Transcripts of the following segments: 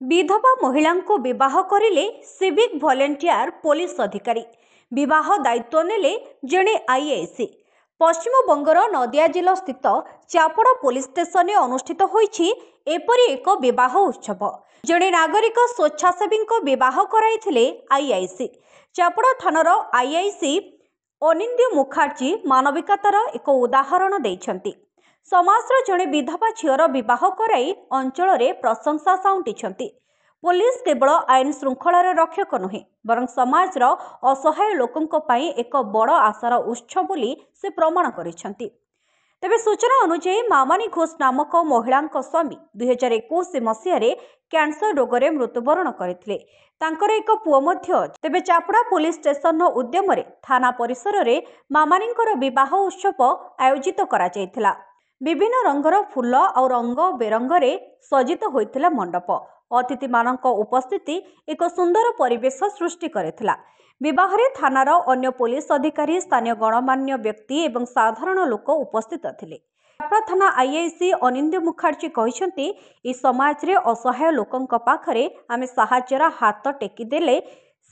विधवा महिला को विवाह करिले सिविक भलेंटियर पुलिस अधिकारी विवाह दायित्व नेले जड़े आईएएस। पश्चिम बंगर नदिया जिला स्थित चापड़ा पुलिस स्टेशन में अनुष्ठित होईछि एपरी एक विवाह उत्सव। जड़े नागरिक स्वेच्छासेवी विवाह कराइथिले आईएएस। चापड़ा थानार आईएएस अनिंद्य मुखार्जी मानविकतार एक उदाहरण दैछंती। समाजर जड़े विधवा झीर विवाह कराई अंचल में प्रशंसा साउंटिछंती। पुलिस केवल आईन श्रृंखलार रक्षक नुहे बरं समाजर असहाय लोकंक पई एक बड़ आशार उत्स बोली से प्रमाण करिछंती। तेबे सूचना अनुसार मामानी घोष नामक महिला स्वामी 2021 मसीह कैंसर रोग में मृत्युवरण करथिले। तांकर एक पुओ मध्य अछि। तेबे चापड़ा पुलिस स्टेशन उद्यम थाना परिसर में मामानींकर विवाह उत्सव आयोजित करा जायथिला। विभिन्न रंगर फूल और रंग बेरंगरे सज्जित होइथिला मंडप। अतिथि मानक उपस्थिति एक सुंदर परिवेश सृष्टि करिथिला। विवाह रे थानार अन्य पुलिस अधिकारी, स्थानीय गणमान्य व्यक्ति एवं साधारण लोक उपस्थित थिले। चापड़ा थाना आईएएस अनिंद्य मुखार्जी कहिसंती ई समाज रे असहाय लोकंक पाखरे आमे सहायतार हाथ टेकी देले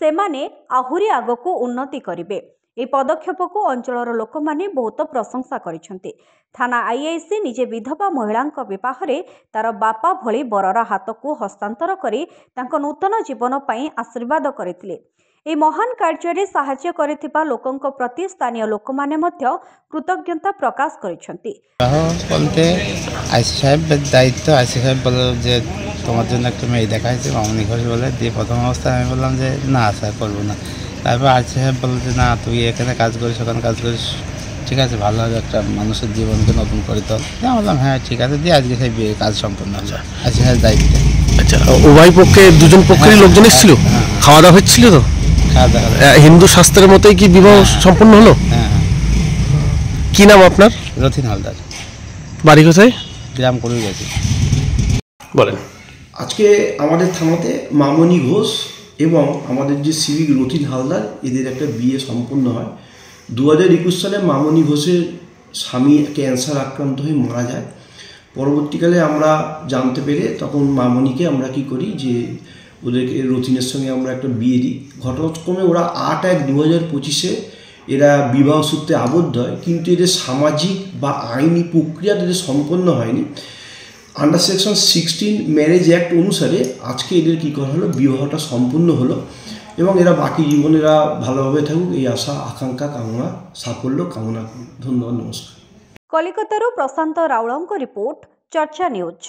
सेमाने आहुरी आगको उन्नति करिवे। ए पदक्षेप को अंचलर लोक माने बहुत प्रशंसा करिसंती। थाना आईएएस निजे विधवा महिला विवाह रे तार बापा भली बरर हाथ को हस्तांतर करी तांको नूतन जीवन पई आशीर्वाद करथिले। ए महान कार्य रे सहायता करिथिबा लोकंक प्रति स्थानीय लोक माने मध्य कृतज्ञता प्रकाश करिसंती। বলতে আইসি সাহেব দায়িত্ব আইসি সাহেব বলল যে তোমার জন্য একটা মেয়ে দেখাইছে মামনি ঘোষ বলে দিয়ে প্রথম অবস্থায় আমি বললাম যে না স্যার করবো না। তারপর আইসি সাহেব বলল যে না তুই এখানে কাজ করিস ওখানে কাজ করিস ঠিক আছে ভালো হবে একটা মানুষের জীবনকে নতুন করে তোল। আমি বললাম হ্যাঁ ঠিক আছে দিয়ে আজকে সেই বিয়ে কাজ সম্পন্ন হলো আইসি সাহেব দায়িত্ব। আচ্ছা উভয় পক্ষে দুজন পক্ষেরই লোকজন এসেছিল খাওয়া দাওয়া হচ্ছিল তো খাওয়া দাওয়া হিন্দু শাস্ত্রের মতোই কি বিবাহ সম্পন্ন হলো? হ্যাঁ কি নাম আপনার? রথিন হালদার। বাড়ি কোথায়? গ্রাম করে গেছি। বলেন। আজকে আমাদের থানাতে মামনি ঘোষ এবং আমাদের যে সিভিক রথিন হালদার এদের একটা বিয়ে সম্পন্ন হয়। 2021 সালে মামনি ঘোষের স্বামী ক্যান্সার আক্রান্ত হয়ে মারা যায়। পরবর্তীকালে আমরা জানতে পেরে তখন মামনিকে আমরা কি করি যে ওদেরকে রথিনের সঙ্গে আমরা একটা বিয়ে দিই। ঘটনাক্রমে ওরা 8/1/2025 এরা বিবাহ সূত্রে আবদ্ধ হয়, কিন্তু এদের সামাজিক বা আইনি প্রক্রিয়া এদের সম্পন্ন হয়নি। আন্ডার সেকশন 16 ম্যারেজ অ্যাক্ট অনুসারে আজকে এদের কী করা হলো বিবাহটা সম্পূর্ণ হলো এবং এরা বাকি জীবনেরা ভালোভাবে থাকুক এই আশা আকাঙ্ক্ষা কামনা সাফল্য কামনা করি। ধন্যবাদ, নমস্কার। কলিকতার প্রশান্ত রাউলଙ୍କ রিপোর্ট, চর্চা নিউজ।